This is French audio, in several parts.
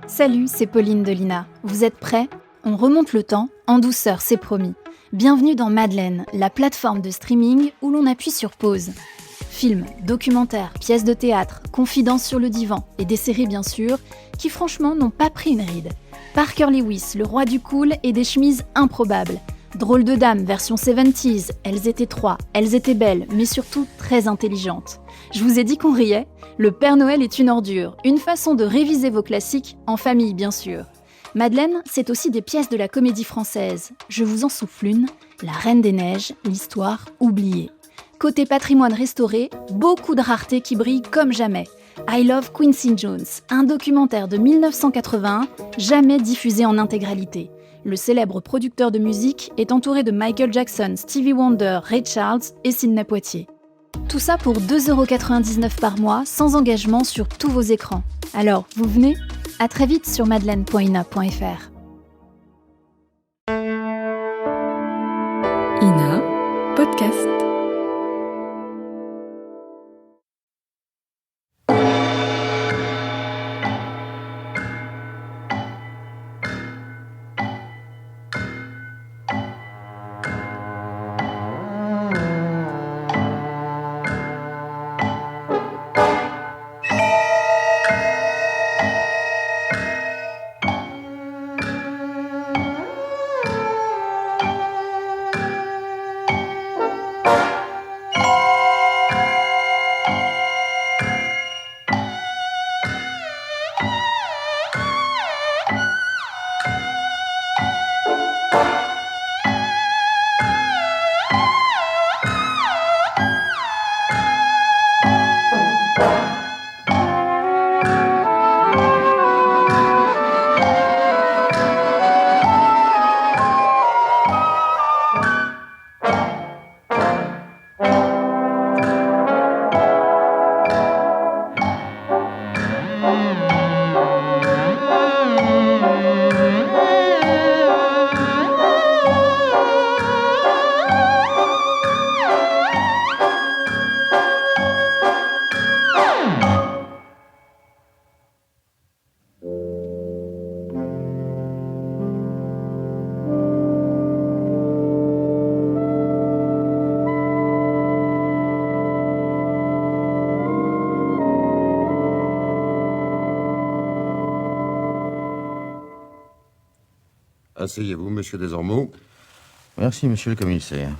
Salut, c'est Pauline de Lina. Vous êtes prêts ? On remonte le temps, en douceur, c'est promis. Bienvenue dans Madeleine, la plateforme de streaming où l'on appuie sur pause. Films, documentaires, pièces de théâtre, confidences sur le divan et des séries bien sûr, qui franchement n'ont pas pris une ride. Parker Lewis, le roi du cool et des chemises improbables. Drôle de dame version 70s, elles étaient trois, elles étaient belles, mais surtout très intelligentes. Je vous ai dit qu'on riait ? Le Père Noël est une ordure, une façon de réviser vos classiques, en famille bien sûr. Madeleine, c'est aussi des pièces de la comédie française. Je vous en souffle une, La Reine des Neiges, l'histoire oubliée. Côté patrimoine restauré, beaucoup de raretés qui brillent comme jamais. I Love Quincy Jones, un documentaire de 1981, jamais diffusé en intégralité. Le célèbre producteur de musique est entouré de Michael Jackson, Stevie Wonder, Ray Charles et Sidney Poitier. Tout ça pour 2,99€ par mois, sans engagement sur tous vos écrans. Alors, vous venez ? À très vite sur madeleine.ina.fr. Ina, podcast. Asseyez-vous, monsieur Desormeaux. Merci, monsieur le commissaire.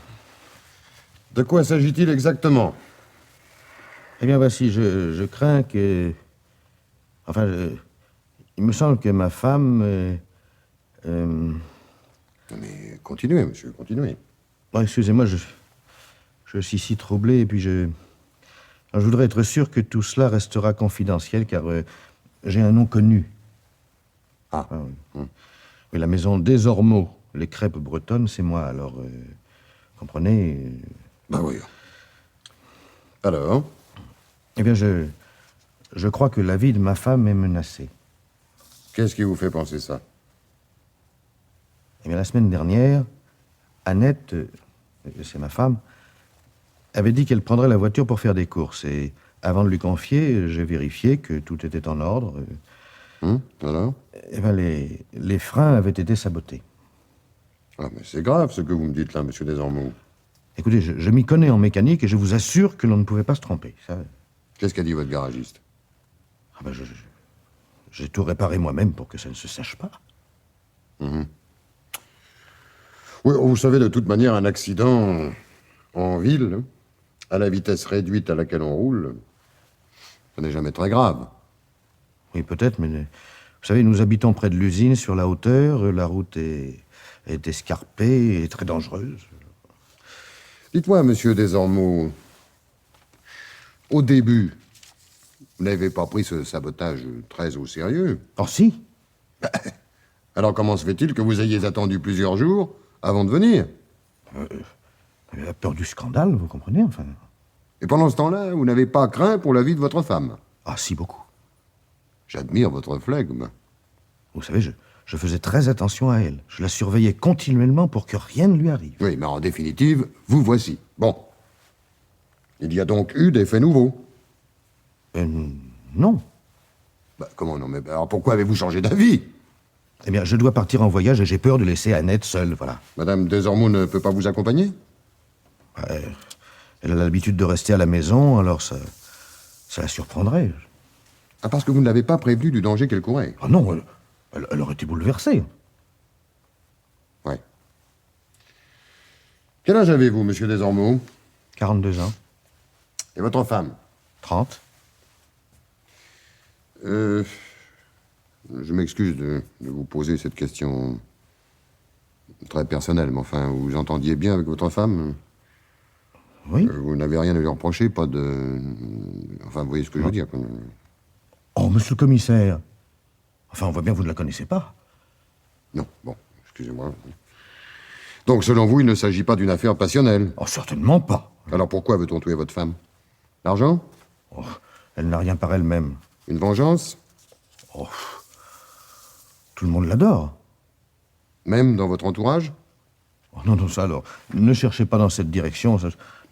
De quoi s'agit-il exactement? Eh bien, voici, je crains que... Enfin, il me semble que ma femme... Mais continuez, monsieur, continuez. Bon, excusez-moi, je suis si troublé, et puis je voudrais être sûr que tout cela restera confidentiel, car j'ai un nom connu. Ah. Oui. Oui, la maison Desormeaux, les crêpes bretonnes, c'est moi, alors... comprenez Ben oui. Alors? Eh bien, je crois que la vie de ma femme est menacée. Qu'est-ce qui vous fait penser ça? Eh bien, la semaine dernière, Annette, c'est ma femme, avait dit qu'elle prendrait la voiture pour faire des courses. Et avant de lui confier, j'ai vérifié que tout était en ordre. Alors? Eh bien, les freins avaient été sabotés. Ah, mais c'est grave ce que vous me dites là, monsieur Desormeaux. Écoutez, je m'y connais en mécanique et je vous assure que l'on ne pouvait pas se tromper. Ça... Qu'est-ce qu'a dit votre garagiste? Ah ben, j'ai tout réparé moi-même pour que ça ne se sache pas. Oui, vous savez, de toute manière, un accident en ville, à la vitesse réduite à laquelle on roule, ça n'est jamais très grave. Oui, peut-être, mais vous savez, nous habitons près de l'usine, sur la hauteur. La route est escarpée et très dangereuse. Dites-moi, monsieur Desormeaux, au début, vous n'avez pas pris ce sabotage très au sérieux? Oh, si. Alors comment se fait-il que vous ayez attendu plusieurs jours avant de venir? La peur du scandale, vous comprenez, enfin. Et pendant ce temps-là, vous n'avez pas craint pour la vie de votre femme? Ah, si, beaucoup. J'admire votre flegme. Vous savez, je faisais très attention à elle. Je la surveillais continuellement pour que rien ne lui arrive. Oui, mais en définitive, vous voici. Bon. Il y a donc eu des faits nouveaux? Non. Bah, comment non? Mais alors pourquoi avez-vous changé d'avis? Eh bien, je dois partir en voyage et j'ai peur de laisser Annette seule, voilà. Madame Desormeaux ne peut pas vous accompagner? Elle a l'habitude de rester à la maison, alors ça la surprendrait. Ah, parce que vous ne l'avez pas prévenue du danger qu'elle courait. Ah non, elle aurait été bouleversée. Ouais. Quel âge avez-vous, monsieur Desormeaux? 42 ans. Et votre femme? 30. Je m'excuse de vous poser cette question très personnelle, mais enfin, vous entendiez bien avec votre femme? Oui. Vous n'avez rien à lui reprocher, pas de... Enfin, vous voyez ce que je veux dire. Oh, monsieur le commissaire. Enfin, on voit bien que vous ne la connaissez pas. Non, bon, excusez-moi. Donc, selon vous, il ne s'agit pas d'une affaire passionnelle? Oh, certainement pas. Alors pourquoi veut-on tuer votre femme? L'argent? Oh, elle n'a rien par elle-même. Une vengeance? Oh, tout le monde l'adore. Même dans votre entourage? Oh, non, non, ça alors. Ne cherchez pas dans cette direction.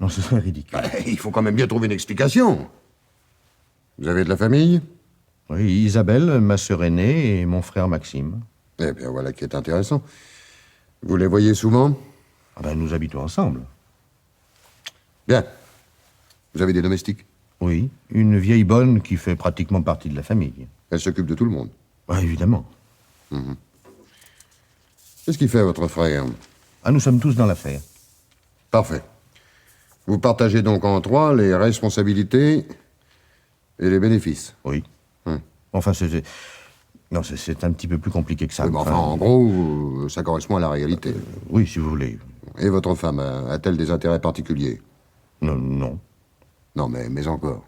Non, ce serait ridicule. Il faut quand même bien trouver une explication. Vous avez de la famille? Oui, Isabelle, ma sœur aînée, et mon frère Maxime. Eh bien, voilà qui est intéressant. Vous les voyez souvent? Ah ben, nous habitons ensemble. Bien. Vous avez des domestiques? Oui, une vieille bonne qui fait pratiquement partie de la famille. Elle s'occupe de tout le monde. Ah, évidemment. Qu'est-ce qu'il fait, votre frère? Ah, nous sommes tous dans l'affaire. Parfait. Vous partagez donc en trois les responsabilités et les bénéfices. Oui. Hum. Enfin, non, c'est un petit peu plus compliqué que ça. Oui, mais enfin, en gros, ça correspond à la réalité. Oui, si vous voulez. Et votre femme a-t-elle des intérêts particuliers? Non, non. Non, mais encore.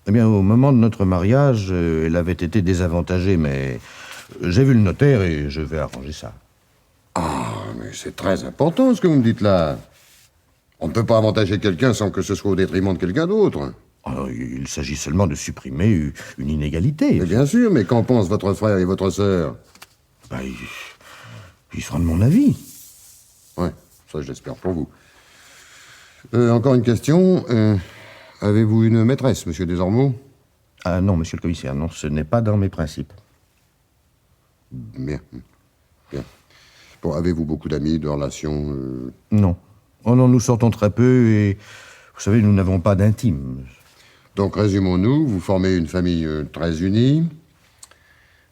Eh bien, au moment de notre mariage, elle avait été désavantagée, mais j'ai vu le notaire et je vais arranger ça. Ah, mais c'est très important ce que vous me dites là. On ne peut pas avantager quelqu'un sans que ce soit au détriment de quelqu'un d'autre. Alors, il s'agit seulement de supprimer une inégalité. Mais bien sûr, mais qu'en pensent votre frère et votre sœur? Ben, ils seront de mon avis. Ouais, ça je l'espère pour vous. Encore une question. Avez-vous une maîtresse, monsieur Desormeaux? Ah non, monsieur le commissaire, non, ce n'est pas dans mes principes. Bien. Bien. Bon, avez-vous beaucoup d'amis, de relations Non. Oh non, nous sortons très peu et, vous savez, nous n'avons pas d'intime. Donc, résumons-nous, vous formez une famille très unie,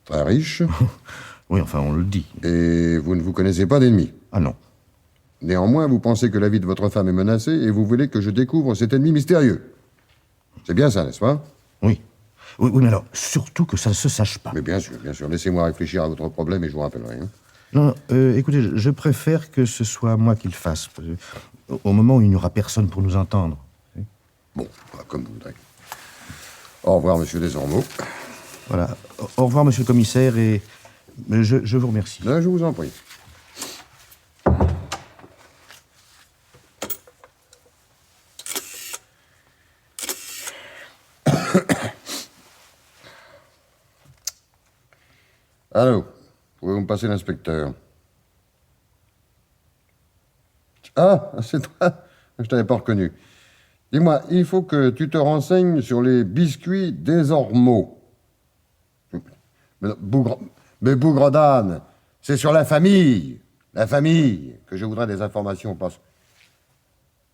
très riche, Oui, enfin, on le dit. et vous ne vous connaissez pas d'ennemis. Ah non. Néanmoins, vous pensez que la vie de votre femme est menacée et vous voulez que je découvre cet ennemi mystérieux. C'est bien ça, n'est-ce pas? Oui. Oui, mais alors, surtout que ça ne se sache pas. Mais bien sûr, bien sûr. Laissez-moi réfléchir à votre problème et je vous rappellerai. Hein. Non, écoutez, je préfère que ce soit moi qui le fasse. Au moment où il n'y aura personne pour nous entendre. Bon, comme vous voudrez. Au revoir, monsieur Desormeaux. Voilà. Au revoir, monsieur le commissaire, et je vous remercie. Là, je vous en prie. Allô, pouvez-vous me passer l'inspecteur? Ah, c'est toi. Je t'avais pas reconnu. Dis-moi, il faut que tu te renseignes sur les biscuits Desormeaux. Mais bougre d'âne, c'est sur la famille que je voudrais des informations.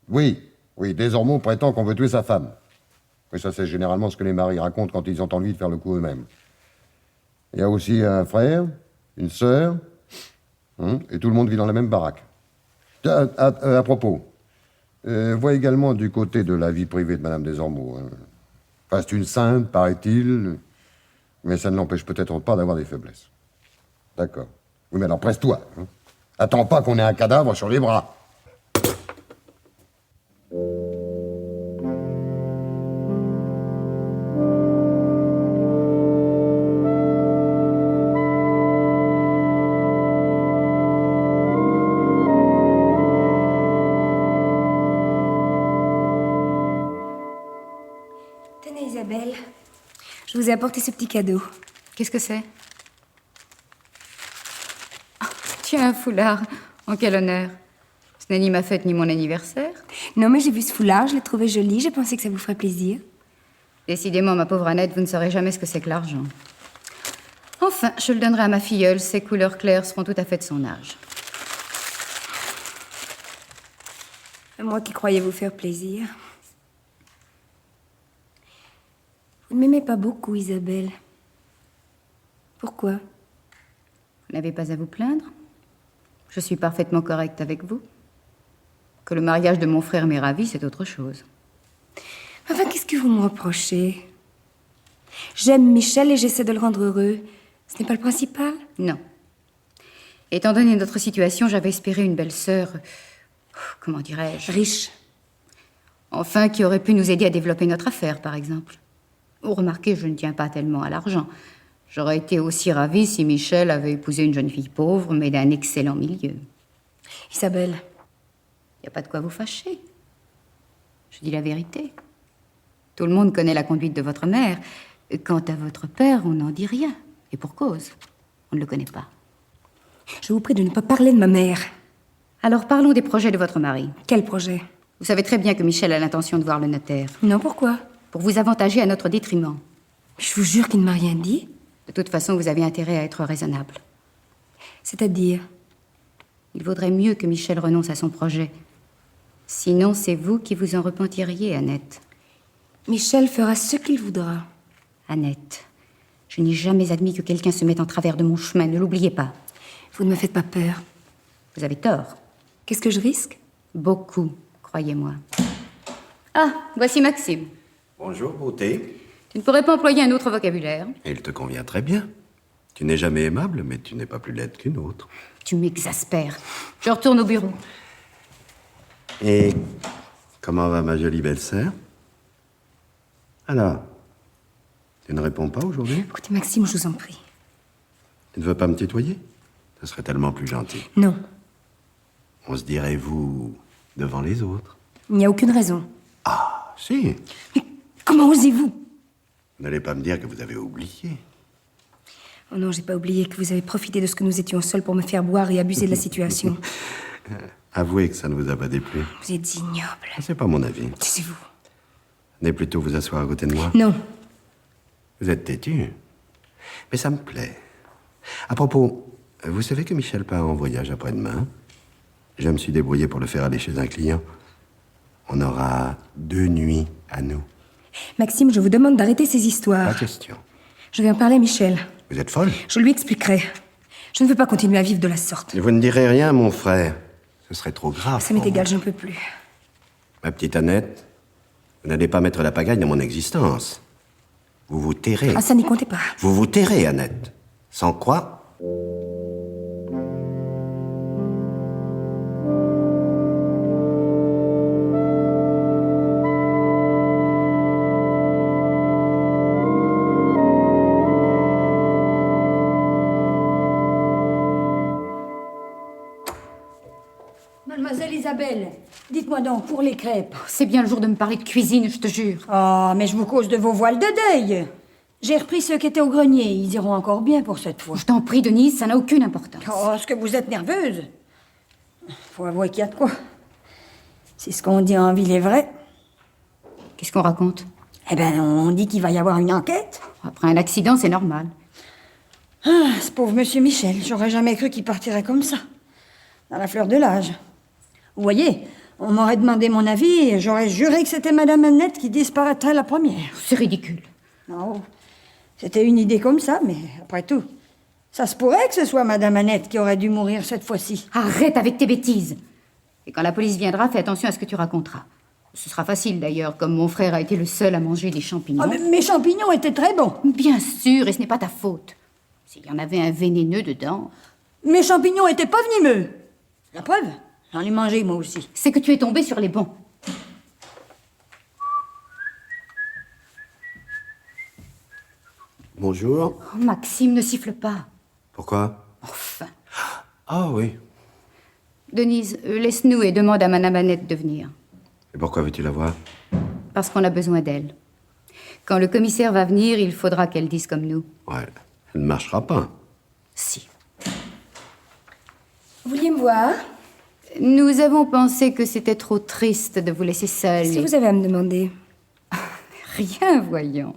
Oui, Desormeaux prétend qu'on veut tuer sa femme. Oui, ça c'est généralement ce que les maris racontent quand ils ont envie de faire le coup eux-mêmes. Il y a aussi un frère, une sœur, et tout le monde vit dans la même baraque. À propos, vois également du côté de la vie privée de Madame Desormeaux. Enfin, c'est une sainte, paraît-il, mais ça ne l'empêche peut-être pas d'avoir des faiblesses. D'accord. Oui, mais alors presse-toi. Attends pas qu'on ait un cadavre sur les bras. Tenez, Isabelle, je vous ai apporté ce petit cadeau. Qu'est-ce que c'est? Ah, tu as un foulard. En quel honneur. Ce n'est ni ma fête ni mon anniversaire. Non, mais j'ai vu ce foulard, je l'ai trouvé joli, j'ai pensé que ça vous ferait plaisir. Décidément, ma pauvre Annette, vous ne saurez jamais ce que c'est que l'argent. Enfin, je le donnerai à ma filleule. Ses couleurs claires seront tout à fait de son âge. Moi qui croyais vous faire plaisir. Vous ne m'aimez pas beaucoup, Isabelle. Pourquoi? Vous n'avez pas à vous plaindre. Je suis parfaitement correcte avec vous. Que le mariage de mon frère m'ait ravie, c'est autre chose. Enfin, qu'est-ce que vous me reprochez? J'aime Michel et j'essaie de le rendre heureux. Ce n'est pas le principal? Non. Étant donné notre situation, j'avais espéré une belle-sœur... Comment dirais-je? Riche. Enfin, qui aurait pu nous aider à développer notre affaire, par exemple. Oh, remarquez, je ne tiens pas tellement à l'argent. J'aurais été aussi ravie si Michel avait épousé une jeune fille pauvre, mais d'un excellent milieu. Isabelle. Il n'y a pas de quoi vous fâcher. Je dis la vérité. Tout le monde connaît la conduite de votre mère. Quant à votre père, on n'en dit rien. Et pour cause. On ne le connaît pas. Je vous prie de ne pas parler de ma mère. Alors parlons des projets de votre mari. Quel projet? Vous savez très bien que Michel a l'intention de voir le notaire. Non, pourquoi? Pour vous avantager à notre détriment. Je vous jure qu'il ne m'a rien dit. De toute façon, vous avez intérêt à être raisonnable. C'est-à-dire? Il vaudrait mieux que Michel renonce à son projet. Sinon, c'est vous qui vous en repentiriez, Annette. Michel fera ce qu'il voudra. Annette, je n'ai jamais admis que quelqu'un se mette en travers de mon chemin, ne l'oubliez pas. Vous ne me faites pas peur. Vous avez tort. Qu'est-ce que je risque? Beaucoup, croyez-moi. Ah, voici Maxime. Bonjour, beauté. Tu ne pourrais pas employer un autre vocabulaire? Il te convient très bien. Tu n'es jamais aimable, mais tu n'es pas plus laide qu'une autre. Tu m'exaspères. Je retourne au bureau. Et comment va ma jolie belle-sœur? Alors, tu ne réponds pas aujourd'hui? Écoutez, Maxime, je vous en prie. Tu ne veux pas me tutoyer? Ce serait tellement plus gentil. Non, On se dirait vous devant les autres. il n'y a aucune raison. Ah, si. Mais comment osez-vous? Vous n'allez pas me dire que vous avez oublié. Oh non, j'ai pas oublié que vous avez profité de ce que nous étions seuls pour me faire boire et abuser de la situation. Avouez que ça ne vous a pas déplu. Vous êtes ignoble. C'est pas mon avis. Taisez-vous. Venez plutôt vous asseoir à côté de moi. Non. Vous êtes têtu. Mais ça me plaît. À propos, vous savez que Michel part en voyage après-demain? Je me suis débrouillé pour le faire aller chez un client. On aura 2 nuits à nous. Maxime, je vous demande d'arrêter ces Pas histoires. question. Je vais en parler à Michel. Vous êtes folle? Je lui expliquerai. Je ne veux pas continuer à vivre de la sorte. Vous ne direz rien à mon frère. Ce serait trop grave. Ça m'est pour égal, moi. j'en peux plus. Ma petite Annette, vous n'allez pas mettre la pagaille dans mon existence. Vous vous tairez. Ah, ça n'y comptez pas. Vous vous tairez, Annette. Sans quoi? Mademoiselle Isabelle, dites-moi donc, pour les crêpes. C'est bien le jour de me parler de cuisine, je te jure. Ah, mais je vous cause de vos voiles de deuil. J'ai repris ceux qui étaient au grenier. Ils iront encore bien pour cette fois. Je t'en prie, Denise, ça n'a aucune importance. Oh, est-ce que vous êtes nerveuse? Faut avouer qu'il y a de quoi. Si ce qu'on dit en ville est vrai, Qu'est-ce qu'on raconte? eh ben, on dit qu'il va y avoir une enquête. Après un accident, c'est normal. Ah, ce pauvre monsieur Michel, j'aurais jamais cru qu'il partirait comme ça. Dans la fleur de l'âge. Vous voyez, on m'aurait demandé mon avis et j'aurais juré que c'était Madame Annette qui disparaîtrait la première. C'est ridicule. Non, c'était une idée comme ça, mais après tout, ça se pourrait que ce soit Madame Annette qui aurait dû mourir cette fois-ci. Arrête avec tes bêtises. Et quand la police viendra, fais attention à ce que tu raconteras. Ce sera facile d'ailleurs, comme mon frère a été le seul à manger des champignons. Ah, mais mes champignons étaient très bons. Bien sûr, et ce n'est pas ta faute. S'il y en avait un vénéneux dedans, Mes champignons étaient pas venimeux. La preuve, j'en ai mangé moi aussi. c'est que tu es tombé sur les bons. Bonjour. Oh, Maxime, ne siffle pas. Pourquoi? Enfin. Ah oui. Denise, laisse-nous et demande à Madame Annette de venir. Et pourquoi veux-tu la voir? Parce qu'on a besoin d'elle. Quand le commissaire va venir, il faudra qu'elle dise comme nous. Ouais, elle ne marchera pas. Si. Vous vouliez me voir? Nous avons pensé que c'était trop triste de vous laisser seule. Qu'est-ce que vous avez à me demander? Rien, voyons.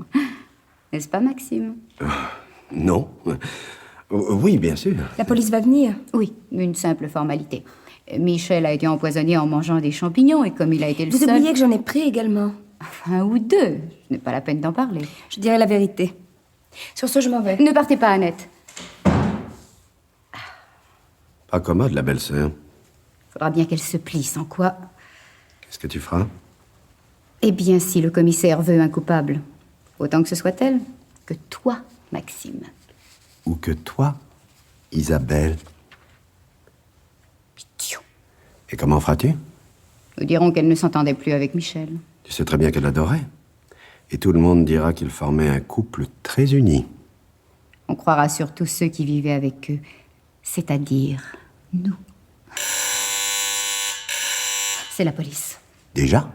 N'est-ce pas, Maxime? Non. Oui, bien sûr. La police va venir. Oui, une simple formalité. Michel a été empoisonné en mangeant des champignons et comme il a été le Vous seul... oubliez que j'en ai pris également. Un ou deux. Ce n'est pas la peine d'en parler. Je dirai la vérité. Sur ce, je m'en vais. Ne partez pas, Annette. Pas commode, la belle-sœur. Faudra bien qu'elle se plie, sans quoi... Qu'est-ce que tu feras? Eh bien, si le commissaire veut un coupable, autant que ce soit elle, que toi, Maxime. Ou que toi, Isabelle. Idiot. Et comment feras-tu? Nous dirons qu'elle ne s'entendait plus avec Michel. Tu sais très bien qu'elle l'adorait. Et tout le monde dira qu'ils formaient un couple très uni. On croira surtout ceux qui vivaient avec eux, c'est-à-dire nous. C'est la police. Déjà?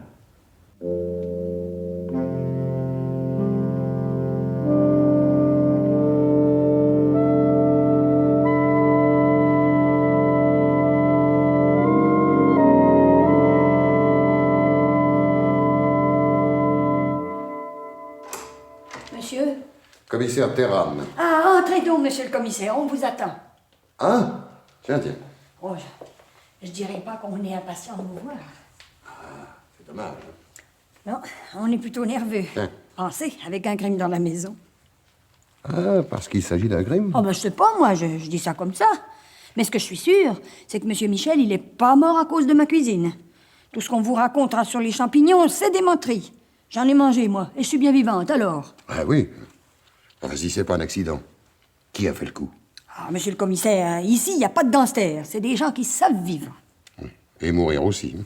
Monsieur? Commissaire Terran. Ah, entrez donc, monsieur le commissaire, on vous attend. Hein? Tiens. Oh, je dirais pas qu'on est impatient de vous voir. C'est dommage. Non, on est plutôt nerveux. Hein. Pensez, avec un crime dans la maison. Ah, parce qu'il s'agit d'un crime? Oh, ben, je sais pas, moi, je dis ça comme ça. Mais ce que je suis sûre, c'est que monsieur Michel, il est pas mort à cause de ma cuisine. Tout ce qu'on vous racontera sur les champignons, c'est des menteries. J'en ai mangé, moi, et je suis bien vivante, alors. Ah oui. Ah, si c'est pas un accident, qui a fait le coup? Ah, monsieur le commissaire, ici, il n'y a pas de gangsters. C'est des gens qui savent vivre. Et mourir aussi.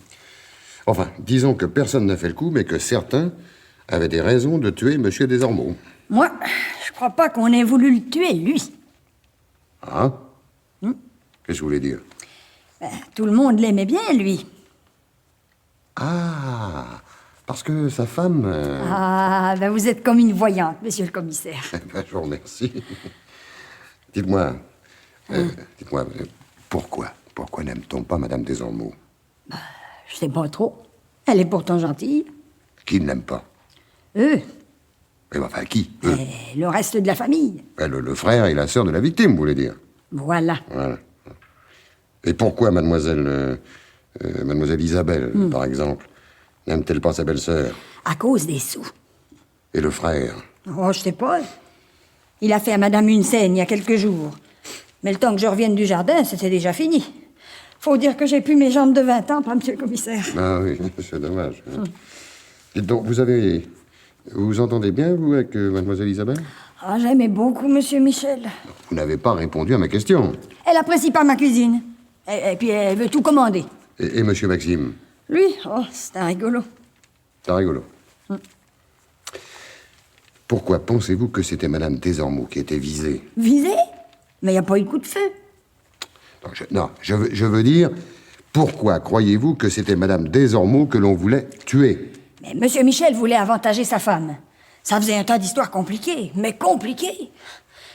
Enfin, disons que personne n'a fait le coup, mais que certains avaient des raisons de tuer Monsieur Desormeaux. Moi, je crois pas qu'on ait voulu le tuer, lui. Ah? Qu'est-ce que vous voulez dire? Ben, tout le monde l'aimait bien, lui. Ah, parce que sa femme... Ah, ben vous êtes comme une voyante, monsieur le commissaire. Ben, je vous remercie. Dites-moi, pourquoi n'aime-t-on pas Madame Desormeaux? Je sais pas trop. Elle est pourtant gentille. Qui ne l'aime pas? Eux, Eh ben, enfin, qui? Eux. et le reste de la famille. Ben, le frère et la sœur de la victime, vous voulez dire? Voilà. Voilà. Et pourquoi mademoiselle Isabelle, par exemple, n'aime-t-elle pas sa belle-sœur? À cause des sous. Et le frère? Oh, je sais pas. Il a fait à madame une scène il y a quelques jours. Mais le temps que je revienne du jardin, c'était déjà fini. Faut dire que j'ai plus mes jambes de 20 ans, pas monsieur le commissaire. Ah oui, c'est dommage. Dites donc, vous vous entendez bien, vous, avec mademoiselle Isabelle? Ah, j'aimais beaucoup monsieur Michel. Vous n'avez pas répondu à ma question. Elle apprécie pas ma cuisine. Et puis elle veut tout commander. Et monsieur Maxime? Lui, oh, c'est un rigolo. C'est rigolo. Pourquoi pensez-vous que c'était Madame Desormeaux qui était visée? Visé? Mais il n'y a pas eu de coup de feu. Non, je veux dire, pourquoi croyez-vous que c'était Madame Desormeaux que l'on voulait tuer? Mais monsieur Michel voulait avantager sa femme. Ça faisait un tas d'histoires compliquées, mais compliquées.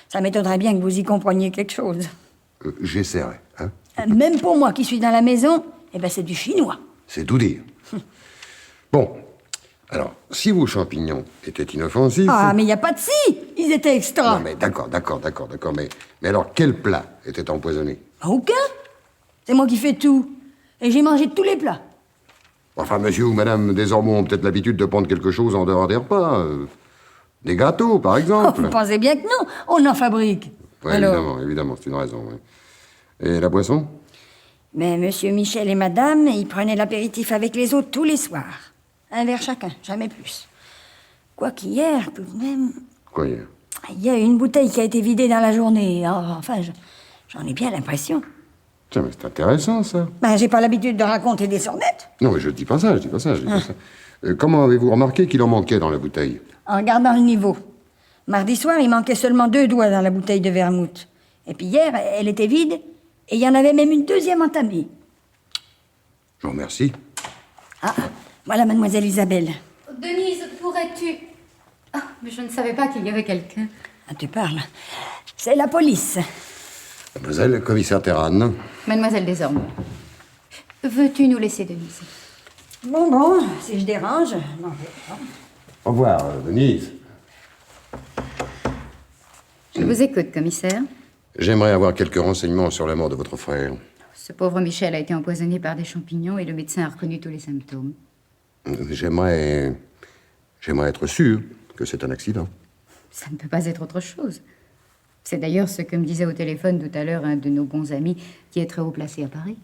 Ça m'étonnerait bien que vous y compreniez quelque chose. J'essaierai, hein? Même pour moi qui suis dans la maison, eh ben c'est du chinois. C'est tout dire. Bon, alors, si vos champignons étaient inoffensifs... Ah, mais il n'y a pas de si. Ils étaient extra. Non, mais d'accord, mais alors, quel plat était empoisonné? Aucun. C'est moi qui fais tout. Et j'ai mangé tous les plats. Enfin, monsieur ou madame Desormeaux ont peut-être l'habitude de prendre quelque chose en dehors des repas. Des gâteaux, par Oh, exemple. vous pensez bien que non, on en fabrique. Oui, Alors, évidemment, c'est une raison. Ouais. Et la boisson? mais monsieur Michel et madame, ils prenaient l'apéritif avec les autres tous les soirs. Un verre chacun, jamais plus. Quoi qu'hier, tout de même... Quoi, hier? Il y a une bouteille qui a été vidée dans la journée. Enfin, j'en ai bien l'impression. Tiens, mais c'est intéressant, ça. Ben, j'ai pas l'habitude de raconter des sornettes. Non, mais je dis pas ça. Comment avez-vous remarqué qu'il en manquait dans la bouteille? En regardant le niveau. Mardi soir, il manquait seulement 2 doigts dans la bouteille de vermouth. Et puis hier, elle était vide, et il y en avait même une deuxième entamée. Je vous remercie. Ah, voilà mademoiselle Isabelle. Denise, pourrais-tu... Ah, mais je ne savais pas qu'il y avait quelqu'un. Ah, tu parles. C'est la police. Mademoiselle, le commissaire Terran. Mademoiselle Desormeaux, veux-tu nous laisser, Denise? Bon, si je dérange... Non, Au revoir, Denise. Je vous écoute, commissaire. J'aimerais avoir quelques renseignements sur la mort de votre frère. Ce pauvre Michel a été empoisonné par des champignons et le médecin a reconnu tous les symptômes. J'aimerais être sûr que c'est un accident. Ça ne peut pas être autre chose. C'est d'ailleurs ce que me disait au téléphone tout à l'heure un de nos bons amis qui est très haut placé à Paris.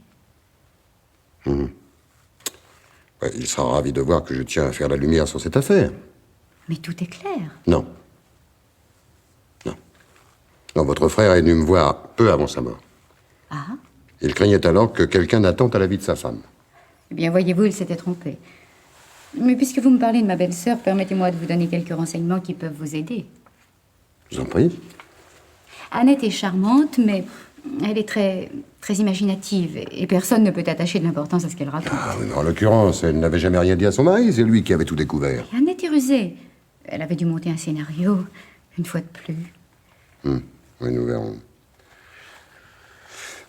Ouais, il sera ravi de voir que je tiens à faire la lumière sur cette affaire. Mais tout est clair. Non. Non. Non, votre frère est venu me voir peu avant sa mort. Ah. Il craignait alors que quelqu'un n'attente à la vie de sa femme. Eh bien, voyez-vous, il s'était trompé. Mais puisque vous me parlez de ma belle-sœur, permettez-moi de vous donner quelques renseignements qui peuvent vous aider. Je vous en prie. Annette est charmante, mais elle est très imaginative et personne ne peut attacher de l'importance à ce qu'elle raconte. Ah, mais en l'occurrence, elle n'avait jamais rien dit à son mari, c'est lui qui avait tout découvert. Et Annette est rusée. Elle avait dû monter un scénario, une fois de plus. Oui, nous verrons.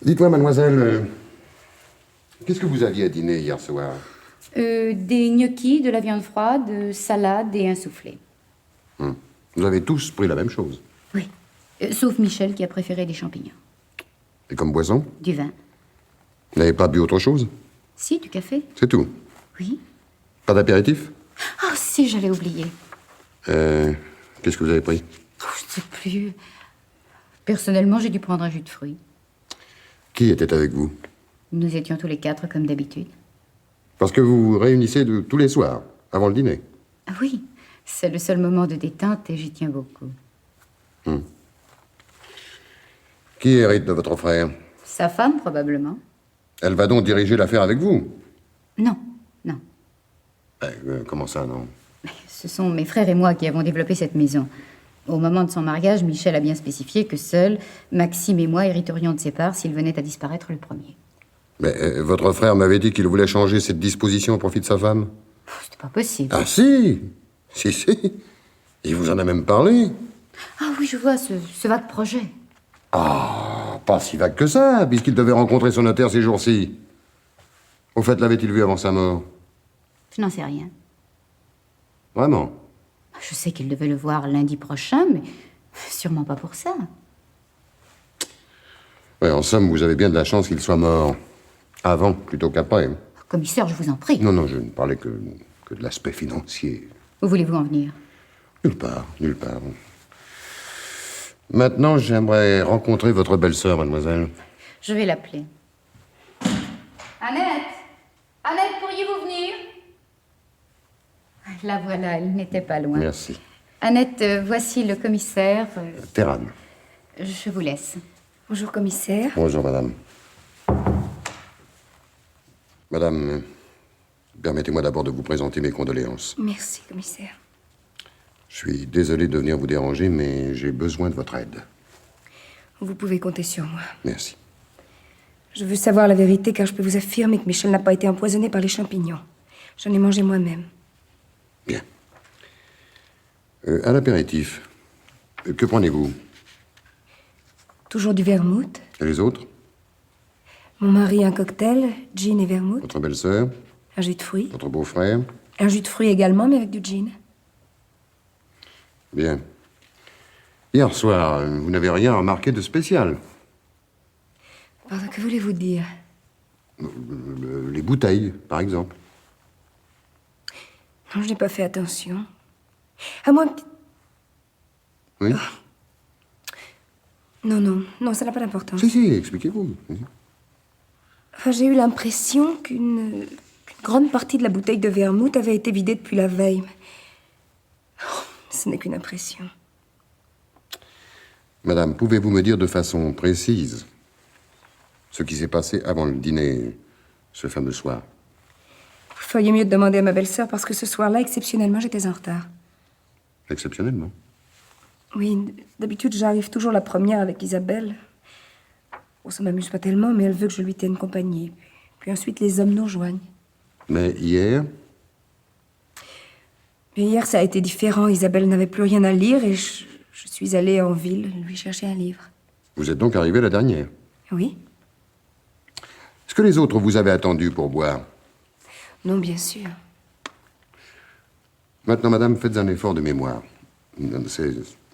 Dites-moi, mademoiselle, qu'est-ce que vous aviez à dîner hier soir? Des gnocchis, de la viande froide, salade et un soufflé. Vous avez tous pris la même chose. Oui. Sauf Michel qui a préféré des champignons. Et comme boisson? Du vin. Vous n'avez pas bu autre chose? Si, du café. C'est tout. Oui. Pas d'apéritif? Oh, si, j'allais oublier. Qu'est-ce que vous avez pris? Oh, je ne sais plus. Personnellement, j'ai dû prendre un jus de fruits. Qui était avec vous? Nous étions tous les 4 comme d'habitude. Parce que vous vous réunissez tous les soirs, avant le dîner. Ah oui, c'est le seul moment de détente et j'y tiens beaucoup. Qui hérite de votre frère? Sa femme, probablement. Elle va donc diriger l'affaire avec vous? Non, non. Comment ça, non? Ce sont mes frères et moi qui avons développé cette maison. Au moment de son mariage, Michel a bien spécifié que seuls Maxime et moi hériterions de ses parts s'il venait à disparaître le premier. Mais votre frère m'avait dit qu'il voulait changer cette disposition au profit de sa femme. C'était pas possible. Ah si! Si. Il vous en a même parlé. Ah oui, je vois ce vague projet. Ah, pas si vague que ça, puisqu'il devait rencontrer son notaire ces jours-ci. Au fait, l'avait-il vu avant sa mort? Je n'en sais rien. Vraiment? Je sais qu'il devait le voir lundi prochain, mais sûrement pas pour ça. Ouais, en somme, vous avez bien de la chance qu'il soit mort. Avant, plutôt qu'après. Commissaire, je vous en prie. Non, je ne parlais que de l'aspect financier. Où voulez-vous en venir? Nulle part. Maintenant, j'aimerais rencontrer votre belle-sœur, mademoiselle. Je vais l'appeler. Annette! Annette, pourriez-vous venir? La voilà, elle n'était pas loin. Merci. Annette, voici le commissaire. Terran. Je vous laisse. Bonjour, commissaire. Bonjour, madame. Madame, permettez-moi d'abord de vous présenter mes condoléances. Merci, commissaire. Je suis désolé de venir vous déranger, mais j'ai besoin de votre aide. Vous pouvez compter sur moi. Merci. Je veux savoir la vérité car je peux vous affirmer que Michel n'a pas été empoisonné par les champignons. J'en ai mangé moi-même. Bien. À l'apéritif, que prenez-vous? Toujours du vermouth. Et les autres? Mon mari, un cocktail, gin et vermouth. Votre belle-sœur? Un jus de fruits. Votre beau-frère? Un jus de fruits également, mais avec du gin. Bien. Hier soir, vous n'avez rien remarqué de spécial? Pardon, que voulez-vous dire? Les bouteilles, par exemple. Non, je n'ai pas fait attention. À moi... Oui? Non, ça n'a pas d'importance. Si, expliquez-vous. Enfin, j'ai eu l'impression qu'une grande partie de la bouteille de vermouth avait été vidée depuis la veille. Oh, ce n'est qu'une impression. Madame, pouvez-vous me dire de façon précise ce qui s'est passé avant le dîner, ce fameux soir? Vous feriez mieux de demander à ma belle-sœur parce que ce soir-là, exceptionnellement, j'étais en retard. Exceptionnellement. Oui, d'habitude, j'arrive toujours la première avec Isabelle. Bon, ça m'amuse pas tellement, mais elle veut que je lui tienne compagnie. Puis ensuite, les hommes nous rejoignent. Mais hier, Mais hier, ça a été différent. Isabelle n'avait plus rien à lire et je suis allée en ville lui chercher un livre. vous êtes donc arrivé la dernière. Oui? Est-ce que les autres vous avaient attendu pour boire? Non, bien sûr. Maintenant, madame, faites un effort de mémoire.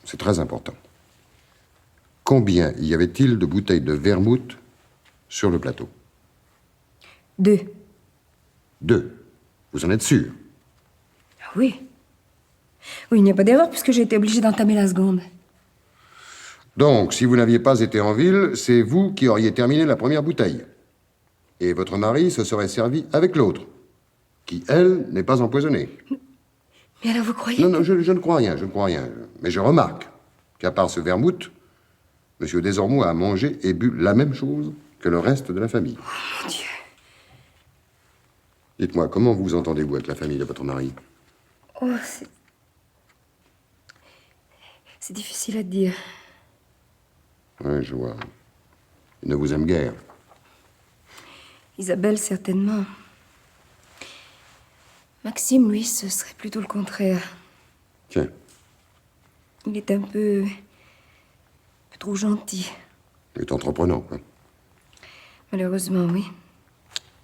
C'est très important. Combien y avait-il de bouteilles de vermouth sur le plateau? 2. 2. Vous en êtes sûr? Ah oui. Oui, il n'y a pas d'erreur puisque j'ai été obligée d'entamer la seconde. Donc, si vous n'aviez pas été en ville, c'est vous qui auriez terminé la première bouteille. Et votre mari se serait servi avec l'autre, qui, elle, n'est pas empoisonnée. Mais alors vous croyez... Non, je ne crois rien, je ne crois rien. Mais je remarque qu'à part ce vermouth, M. Desormeaux a mangé et bu la même chose que le reste de la famille. Oh, mon Dieu. Dites-moi, comment vous entendez-vous avec la famille de votre mari? Oh, c'est difficile à dire. Oui, je vois. Il ne vous aime guère. Isabelle, certainement. Maxime, lui, ce serait plutôt le contraire. Tiens, Il est un peu trop gentil. il est entreprenant, quoi. Malheureusement, oui.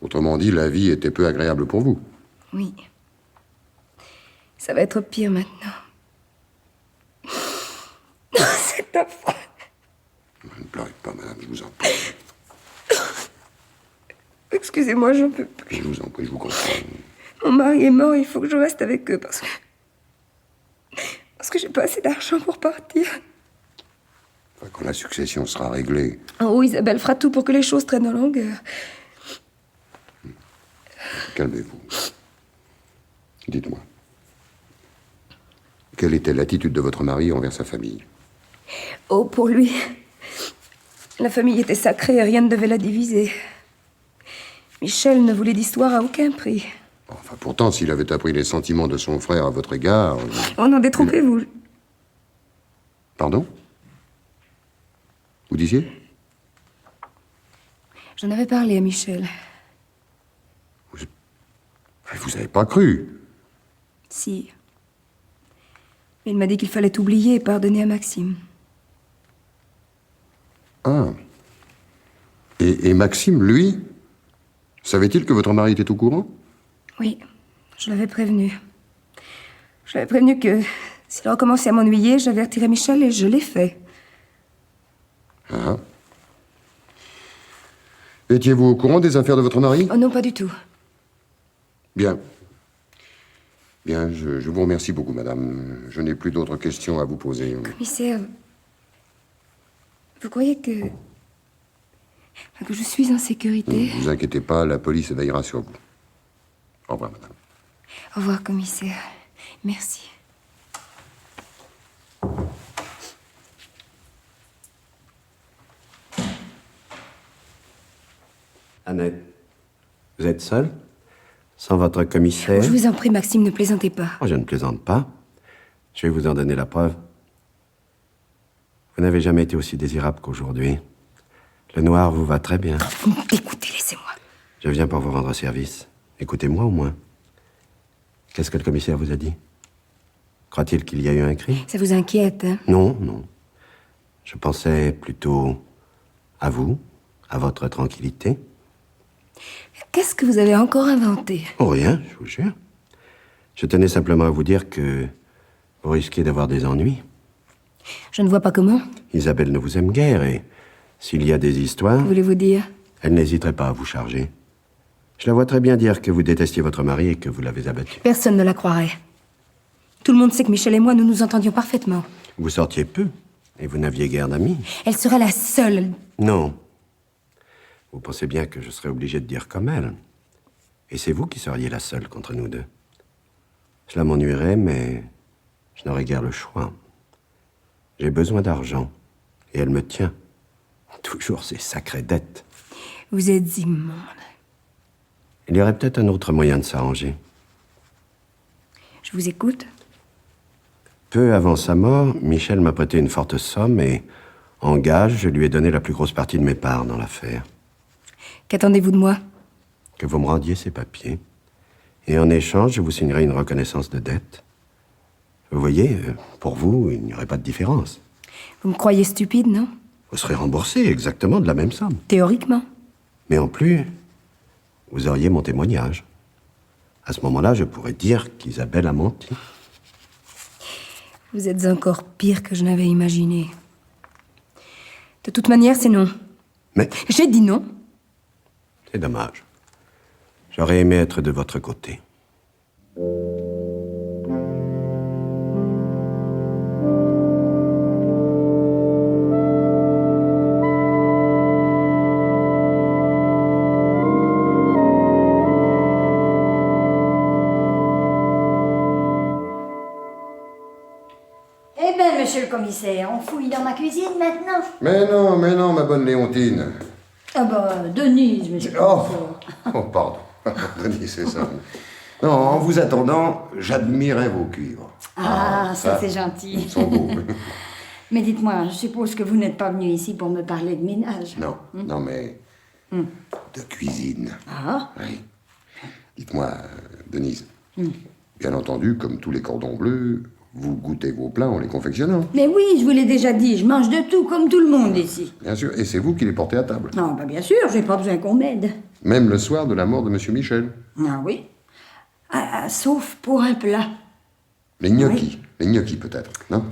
Autrement dit, la vie était peu agréable pour vous. Oui. Ça va être pire maintenant. C'est affreux. Ne pleurez pas, madame, je vous en prie. Excusez-moi, j'en peux plus. Je vous en prie, je vous comprends. Mon mari est mort, il faut que je reste avec eux parce que j'ai pas assez d'argent pour partir. Enfin, quand la succession sera réglée, Oh, Isabelle fera tout pour que les choses traînent en longueur. calmez-vous. Dites-moi. Quelle était l'attitude de votre mari envers sa famille? Oh, pour lui, la famille était sacrée et rien ne devait la diviser. Michel ne voulait d'histoire à aucun prix. Enfin, pourtant, s'il avait appris les sentiments de son frère à votre égard... Oh non, détrompez-vous. Pardon? Vous disiez? J'en avais parlé à Michel. Vous n'avez pas cru. Si. Mais il m'a dit qu'il fallait oublier et pardonner à Maxime. Ah. Et Maxime, lui, savait-il que votre mari était au courant? Oui, je l'avais prévenu. Je l'avais prévenu que s'il recommençait à m'ennuyer, j'avertirais Michel et je l'ai fait. Ah. Étiez-vous au courant des affaires de votre mari? Oh non, pas du tout. Bien. Bien, je vous remercie beaucoup, madame. Je n'ai plus d'autres questions à vous poser. Commissaire, vous croyez que je suis en sécurité? Ne vous inquiétez pas, la police veillera sur vous. Au revoir, madame. Au revoir, commissaire. Merci. Annette, vous êtes seule? Sans votre commissaire? Je vous en prie, Maxime, ne plaisantez pas. Oh, je ne plaisante pas. Je vais vous en donner la preuve. Vous n'avez jamais été aussi désirable qu'aujourd'hui. Le noir vous va très bien. Vous me dégoûtez, laissez-moi. Je viens pour vous rendre service. Écoutez-moi au moins. Qu'est-ce que le commissaire vous a dit? Croit-il qu'il y a eu un crime? Ça vous inquiète, hein? Non, non. Je pensais plutôt à vous, à votre tranquillité. Qu'est-ce que vous avez encore inventé? Oh, rien, je vous jure. Je tenais simplement à vous dire que vous risquez d'avoir des ennuis. Je ne vois pas comment. Isabelle ne vous aime guère et s'il y a des histoires, Voulez-vous dire? elle n'hésiterait pas à vous charger. Je la vois très bien dire que vous détestiez votre mari et que vous l'avez abattu. Personne ne la croirait. Tout le monde sait que Michel et moi, nous nous entendions parfaitement. Vous sortiez peu et vous n'aviez guère d'amis. Elle sera la seule. Non. Vous pensez bien que je serais obligé de dire comme elle. Et c'est vous qui seriez la seule contre nous deux. Cela m'ennuierait, mais je n'aurais guère le choix. J'ai besoin d'argent, et elle me tient. Toujours ces sacrées dettes. Vous êtes immonde. Il y aurait peut-être un autre moyen de s'arranger. Je vous écoute. Peu avant sa mort, Michel m'a prêté une forte somme et, en gage, je lui ai donné la plus grosse partie de mes parts dans l'affaire. Qu'attendez-vous de moi? Que vous me rendiez ces papiers. Et en échange, je vous signerai une reconnaissance de dette. Vous voyez, pour vous, il n'y aurait pas de différence. Vous me croyez stupide, non? Vous serez remboursé exactement de la même somme. Théoriquement. Mais en plus, vous auriez mon témoignage. À ce moment-là, je pourrais dire qu'Isabelle a menti. Vous êtes encore pire que je n'avais imaginé. De toute manière, c'est non. Mais J'ai dit non. c'est dommage. J'aurais aimé être de votre côté. Eh ben, monsieur le commissaire, on fouille dans ma cuisine maintenant. Mais non, ma bonne Léontine. Ah bah, Denise, monsieur le Oh, commissaire. oh pardon. Denis, c'est ça. Non, en vous attendant, j'admirais vos cuivres. Ah, ça c'est Ils gentil. sont beaux. Mais dites-moi, je suppose que vous n'êtes pas venu ici pour me parler de ménage. Non, mais de cuisine. Ah, Oui. Dites-moi, Denise, bien entendu, comme tous les cordons bleus, vous goûtez vos plats en les confectionnant. mais oui, je vous l'ai déjà dit, je mange de tout, comme tout le monde ici. Bien sûr, et c'est vous qui les portez à table. Non, bah bien sûr, j'ai pas besoin qu'on m'aide. Même le soir de la mort de Monsieur Michel. Ah oui. Sauf pour un plat. Les gnocchis. Les gnocchis, peut-être, non?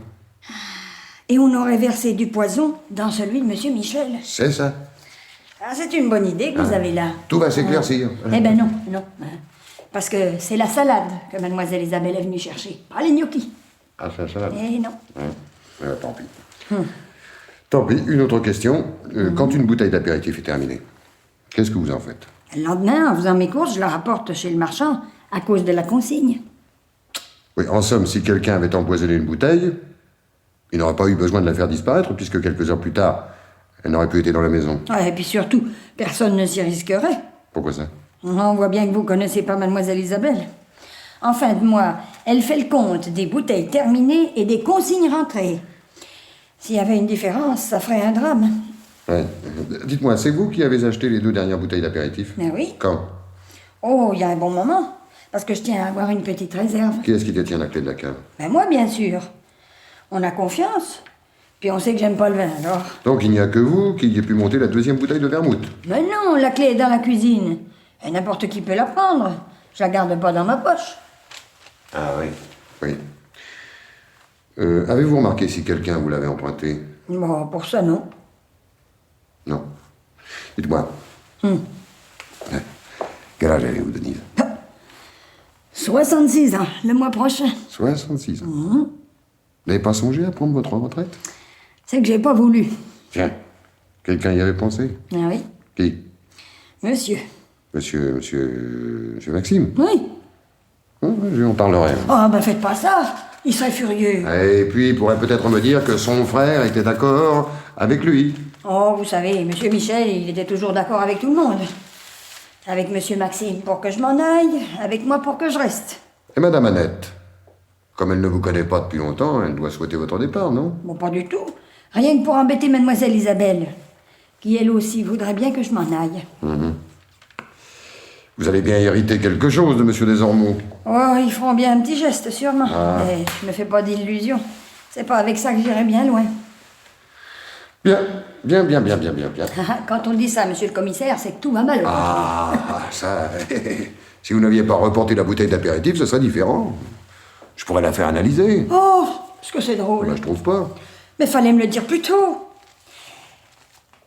Et on aurait versé du poison dans celui de monsieur Michel. C'est ça. Ah, c'est une bonne idée que vous avez là. Tout va s'éclaircir. Eh ben non, non. Parce que c'est la salade que mademoiselle Isabelle est venue chercher, pas les gnocchis. Ah, c'est ça. Eh non. Tant pis. Tant pis, une autre question. Quand une bouteille d'apéritif est terminée, qu'est-ce que vous en faites? Le lendemain, en faisant mes courses, je la rapporte chez le marchand à cause de la consigne. Oui, en somme, si quelqu'un avait empoisonné une bouteille, il n'aurait pas eu besoin de la faire disparaître, puisque quelques heures plus tard, elle n'aurait plus été dans la maison. Ouais, et puis surtout, personne ne s'y risquerait. Pourquoi ça? On voit bien que vous connaissez pas mademoiselle Isabelle. En fin de mois, elle fait le compte des bouteilles terminées et des consignes rentrées. S'il y avait une différence, ça ferait un drame. Ouais. Dites-moi, c'est vous qui avez acheté les 2 dernières bouteilles d'apéritif? Mais oui. Quand? Oh, il y a un bon moment. Parce que je tiens à avoir une petite réserve. Qui est-ce qui détient la clé de la cave? Ben moi, bien sûr. On a confiance. Puis on sait que j'aime pas le vin, alors. Donc il n'y a que vous qui ayez pu monter la 2e bouteille de vermouth. Mais non, la clé est dans la cuisine. Et n'importe qui peut la prendre. Je la garde pas dans ma poche. Ah oui. Oui. Avez-vous remarqué si quelqu'un vous l'avait emprunté? Bon, pour ça, non. Non. Dites-moi. Ouais. Quel âge avez-vous, Denise? 66 ans, le mois prochain. 66 ans. Vous n'avez pas songé à prendre votre retraite? C'est que j'ai pas voulu. Tiens, quelqu'un y avait pensé? Ah oui, Qui? monsieur. Monsieur Maxime? Oui. Je lui en parlerai. Oh, ben faites pas ça. Il serait furieux. Et puis, il pourrait peut-être me dire que son frère était d'accord avec lui. Oh, vous savez, monsieur Michel, il était toujours d'accord avec tout le monde. Avec monsieur Maxime pour que je m'en aille, avec moi pour que je reste. Et Madame Annette? Comme elle ne vous connaît pas depuis longtemps, elle doit souhaiter votre départ, non? Bon, pas du tout. Rien que pour embêter mademoiselle Isabelle, qui elle aussi voudrait bien que je m'en aille. Vous allez bien hériter quelque chose de Monsieur Desormeaux. Oh, ils feront bien un petit geste, sûrement. Mais je me fais pas d'illusions. C'est pas avec ça que j'irai bien loin. Bien. Quand on dit ça, monsieur le commissaire, c'est que tout va mal. Ah, ça... Si vous n'aviez pas reporté la bouteille d'apéritif, ce serait différent. Je pourrais la faire analyser. Oh, est-ce que c'est drôle. Je trouve pas. Mais fallait me le dire plus tôt.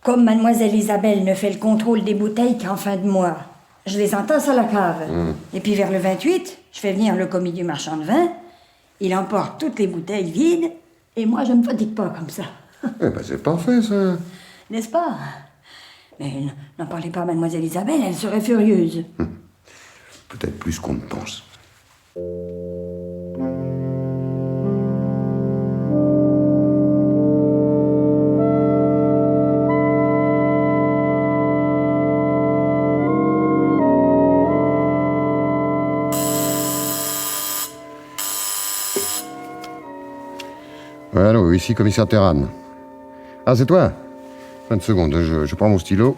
Comme mademoiselle Isabelle ne fait le contrôle des bouteilles qu'en fin de mois, je les entasse à la cave. Et puis vers le 28, je fais venir le commis du marchand de vin. Il emporte toutes les bouteilles vides. Et moi, je ne me fatigue pas comme ça. Eh ben, c'est parfait, ça. N'est-ce pas? Mais n'en parlez pas à mademoiselle Isabelle, elle serait furieuse. Peut-être plus qu'on ne pense. Allô, ici commissaire Terran. Ah, c'est toi? 20 secondes, je prends mon stylo.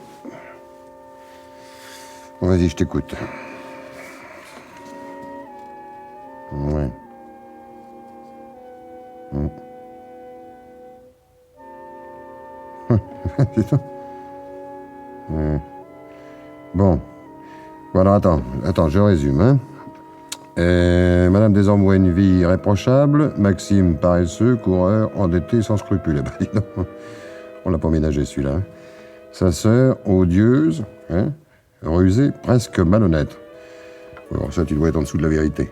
Bon, vas-y, je t'écoute. Ouais. C'est ça. Ouais. Bon. Bon, alors attends, je résume, hein. Madame Desormeaux a une vie irréprochable. Maxime, paresseux, coureur, endetté, sans scrupules. Eh ben, dis donc, on l'a pas ménagé, celui-là. Hein. Sa sœur, odieuse, hein, rusée, presque malhonnête. Alors ça, tu dois être en dessous de la vérité.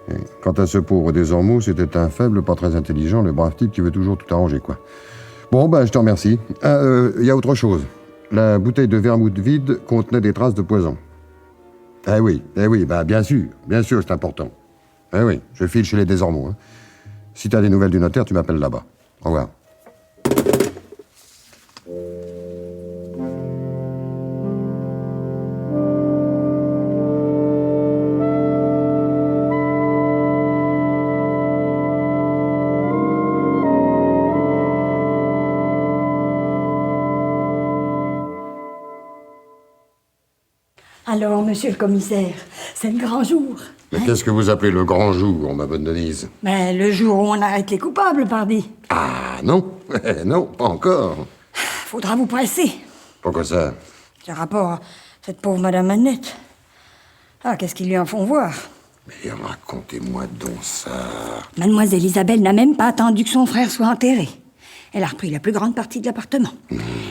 Et quant à ce pauvre Desormeaux, c'était un faible, pas très intelligent, le brave type qui veut toujours tout arranger, quoi. Bon, je te remercie. Il y a autre chose. La bouteille de vermouth vide contenait des traces de poison. Eh oui, bien sûr, c'est important. Eh oui, je file chez les Desormeaux. Hein. Si t'as des nouvelles du notaire, tu m'appelles là-bas. Au revoir. Alors, monsieur le commissaire, c'est le grand jour. Mais qu'est-ce que vous appelez le grand jour, ma bonne Denise? Mais le jour où on arrête les coupables, pardi. Ah, non. Non, pas encore. Faudra vous presser. Pourquoi ça? C'est rapport à cette pauvre madame Annette. Ah, qu'est-ce qu'ils lui en font voir? Mais racontez-moi donc ça. Mademoiselle Isabelle n'a même pas attendu que son frère soit enterré. Elle a repris la plus grande partie de l'appartement.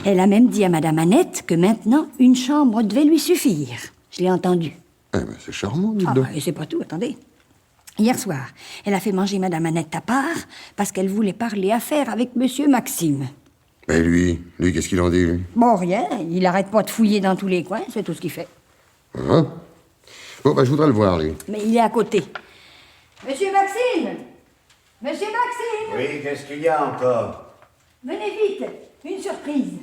Elle a même dit à madame Annette que maintenant, une chambre devait lui suffire. Je l'ai entendu. Eh ben, c'est charmant, dites donc. Et c'est pas tout, attendez. Hier soir, elle a fait manger madame Annette à part parce qu'elle voulait parler affaires avec monsieur Maxime. Mais lui, qu'est-ce qu'il en dit, lui? Bon, rien. Il arrête pas de fouiller dans tous les coins, c'est tout ce qu'il fait. Hein? Bon, je voudrais le voir, lui. Mais il est à côté. Monsieur Maxime! Monsieur Maxime! Oui, qu'est-ce qu'il y a encore? Venez vite, une surprise.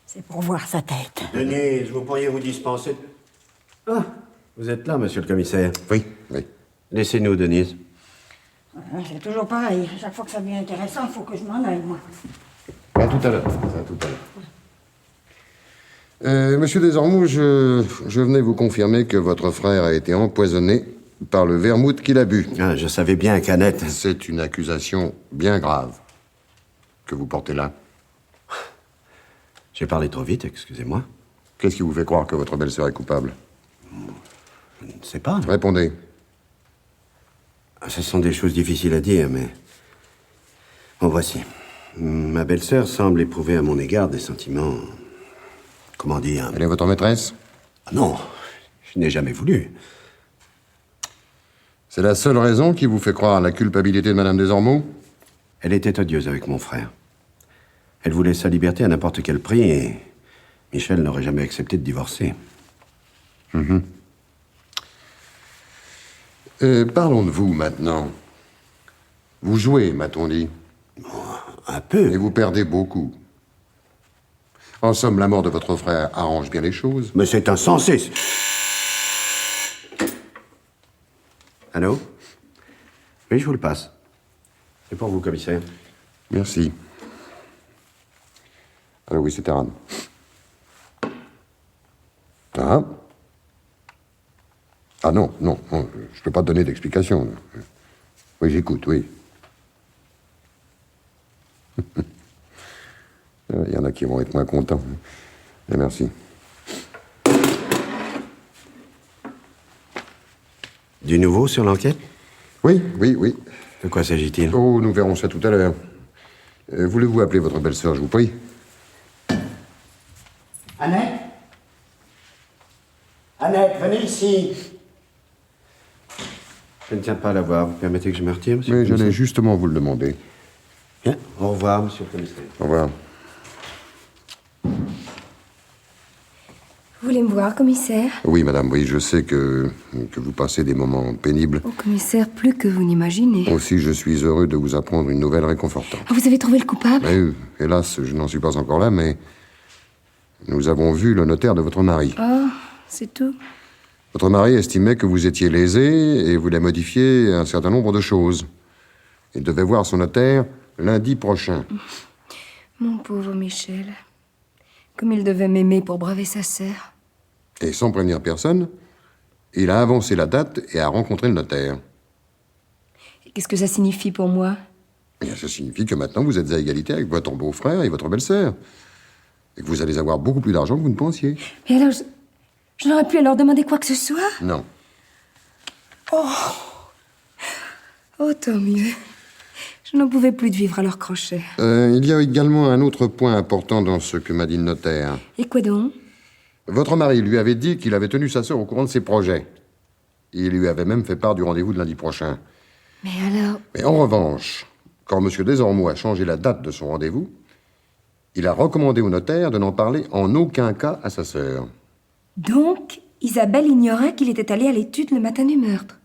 C'est pour voir sa tête. Denise, vous pourriez vous dispenser... Ah, vous êtes là, monsieur le commissaire. Oui. Laissez-nous, Denise. C'est toujours pareil. Chaque fois que ça devient intéressant, il faut que je m'en aille, moi. À tout à l'heure. Monsieur Desormeaux, je venais vous confirmer que votre frère a été empoisonné par le vermouth qu'il a bu. Ah, je savais bien qu'Annette... C'est une accusation bien grave que vous portez là. J'ai parlé trop vite, excusez-moi. Qu'est-ce qui vous fait croire que votre belle-sœur est coupable? Je ne sais pas. Répondez. Ce sont des choses difficiles à dire, mais... Bon, voici. Ma belle-sœur semble éprouver à mon égard des sentiments... Comment dire? Elle est votre maîtresse? Ah non, je n'ai jamais voulu. C'est la seule raison qui vous fait croire à la culpabilité de Madame Desormeaux? Elle était odieuse avec mon frère. Elle voulait sa liberté à n'importe quel prix et Michel n'aurait jamais accepté de divorcer. Parlons de vous maintenant. Vous jouez, m'a-t-on dit. Un peu. Et vous perdez beaucoup. En somme, la mort de votre frère arrange bien les choses. Mais c'est insensé. Allô? Oui, je vous le passe. C'est pour vous, commissaire. Merci. Alors oui, c'est Terran. Ah? Ah non, je ne peux pas te donner d'explication. Oui, j'écoute, oui. Il y en a qui vont être moins contents. Et merci. Du nouveau sur l'enquête? Oui. De quoi s'agit-il? Oh, nous verrons ça tout à l'heure. Voulez-vous appeler votre belle-sœur, je vous prie? Annette? Annette, venez ici. Je ne tiens pas à la voir. Vous permettez que je me retire, monsieur? Mais j'allais justement vous le demander. Bien. Au revoir, monsieur le commissaire. Au revoir. Vous voulez me voir, commissaire? Oui, madame, oui, je sais que vous passez des moments pénibles. Oh, commissaire, plus que vous n'imaginez. Aussi, je suis heureux de vous apprendre une nouvelle réconfortante. Oh, vous avez trouvé le coupable? Mais, hélas, je n'en suis pas encore là, mais nous avons vu le notaire de votre mari. Oh, c'est tout. Votre mari estimait que vous étiez lésé et voulait modifier un certain nombre de choses. Il devait voir son notaire lundi prochain. Mon pauvre Michel. Comme il devait m'aimer pour braver sa sœur. Et sans prévenir personne, il a avancé la date et a rencontré le notaire. Qu'est-ce que ça signifie pour moi? Bien, ça signifie que maintenant vous êtes à égalité avec votre beau-frère et votre belle-sœur. Et que vous allez avoir beaucoup plus d'argent que vous ne pensiez. Mais alors, je n'aurais pu alors demander quoi que ce soit? Non. Oh, tant mieux. Je n'en pouvais plus de vivre à leur crochet. Il y a également un autre point important dans ce que m'a dit le notaire. Et quoi donc? Votre mari lui avait dit qu'il avait tenu sa sœur au courant de ses projets. Il lui avait même fait part du rendez-vous de lundi prochain. Mais alors... Mais en revanche, quand M. Desormeaux a changé la date de son rendez-vous, il a recommandé au notaire de n'en parler en aucun cas à sa sœur. Donc, Isabelle ignorait qu'il était allé à l'étude le matin du meurtre.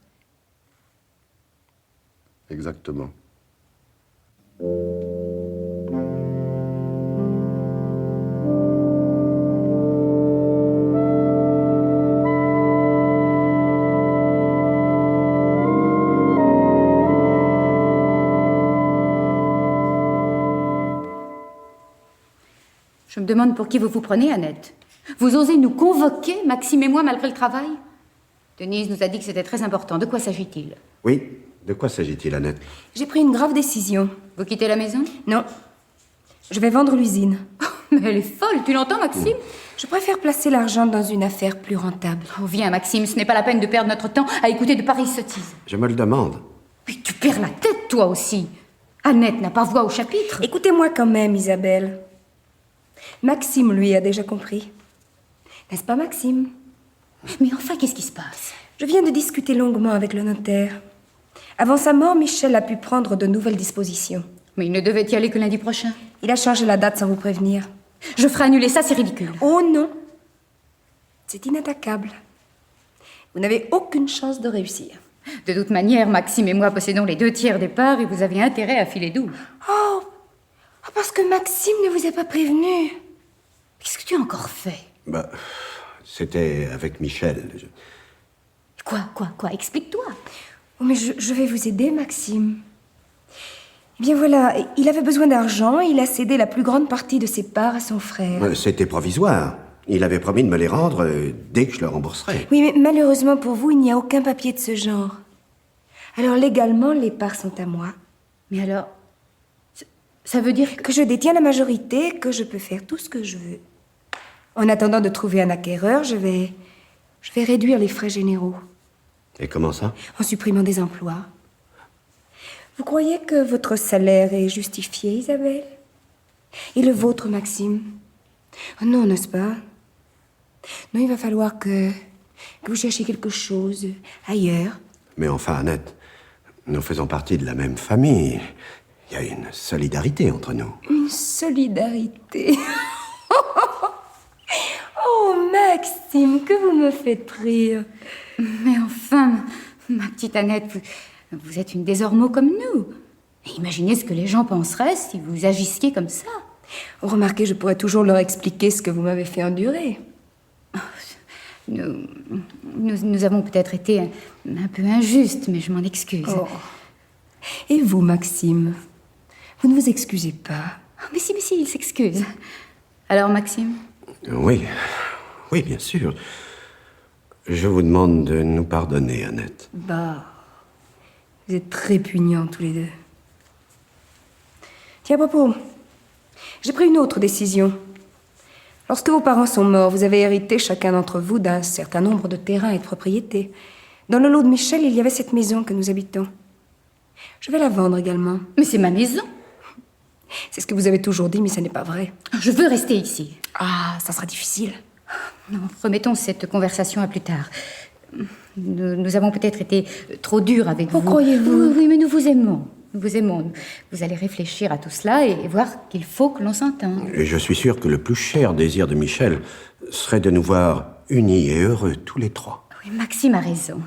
Exactement. Je me demande pour qui vous vous prenez, Annette. Vous osez nous convoquer, Maxime et moi, malgré le travail? Denise nous a dit que c'était très important. De quoi s'agit-il? Oui, de quoi s'agit-il, Annette? J'ai pris une grave décision. Vous quittez la maison? Non. Je vais vendre l'usine. Mais elle est folle, tu l'entends, Maxime? Je préfère placer l'argent dans une affaire plus rentable. Oh, viens, Maxime, ce n'est pas la peine de perdre notre temps à écouter de pareilles sottises. Je me le demande. Mais tu perds la tête, toi aussi. Annette n'a pas voix au chapitre. Écoutez-moi quand même, Isabelle. Maxime, lui, a déjà compris. N'est-ce pas, Maxime? Mais enfin, qu'est-ce qui se passe? Je viens de discuter longuement avec le notaire. Avant sa mort, Michel a pu prendre de nouvelles dispositions. Mais il ne devait y aller que lundi prochain. Il a changé la date sans vous prévenir. Je ferai annuler ça, c'est ridicule. Oh non! C'est inattaquable. Vous n'avez aucune chance de réussir. De toute manière, Maxime et moi possédons les 2/3 des parts et vous avez intérêt à filer double. Oh! Parce que Maxime ne vous a pas prévenu. Qu'est-ce que tu as encore fait? Bah, c'était avec Michel. Quoi? Explique-toi. Oh, mais je vais vous aider, Maxime. Eh bien voilà, il avait besoin d'argent, il a cédé la plus grande partie de ses parts à son frère. C'était provisoire. Il avait promis de me les rendre dès que je le rembourserais. Oui, mais malheureusement pour vous, il n'y a aucun papier de ce genre. Alors légalement, les parts sont à moi. Mais alors, ça veut dire Que je détiens la majorité, que je peux faire tout ce que je veux. En attendant de trouver un acquéreur, je vais réduire les frais généraux. Et comment ça? En supprimant des emplois. Vous croyez que votre salaire est justifié, Isabelle? Et le vôtre, Maxime? Oh non, n'est-ce pas? Non, il va falloir que vous cherchiez quelque chose ailleurs. Mais enfin, Annette, nous faisons partie de la même famille. Il y a une solidarité entre nous. Une solidarité. Oh, Maxime, que vous me faites rire. Mais enfin, ma petite Annette, vous êtes une Desormeaux comme nous. Et imaginez ce que les gens penseraient si vous agissiez comme ça. Remarquez, je pourrais toujours leur expliquer ce que vous m'avez fait endurer. Nous avons peut-être été un peu injustes, mais je m'en excuse. Oh. Et vous, Maxime, vous ne vous excusez pas? Oh, mais si, il s'excuse. Alors, Maxime? Oui, bien sûr. Je vous demande de nous pardonner, Annette. Bah, vous êtes très pugnants tous les deux. Tiens, à propos, j'ai pris une autre décision. Lorsque vos parents sont morts, vous avez hérité chacun d'entre vous d'un certain nombre de terrains et de propriétés. Dans le lot de Michel, il y avait cette maison que nous habitons. Je vais la vendre également. Mais c'est ma maison. C'est ce que vous avez toujours dit, mais ce n'est pas vrai. Je veux rester ici. Ah, ça sera difficile. Non, remettons cette conversation à plus tard. Nous avons peut-être été trop durs avec vous. Croyez-vous? Oui, mais nous vous aimons. Nous vous aimons. Vous allez réfléchir à tout cela et voir qu'il faut que l'on s'entende. Et je suis sûr que le plus cher désir de Michel serait de nous voir unis et heureux tous les trois. Oui, Maxime a raison.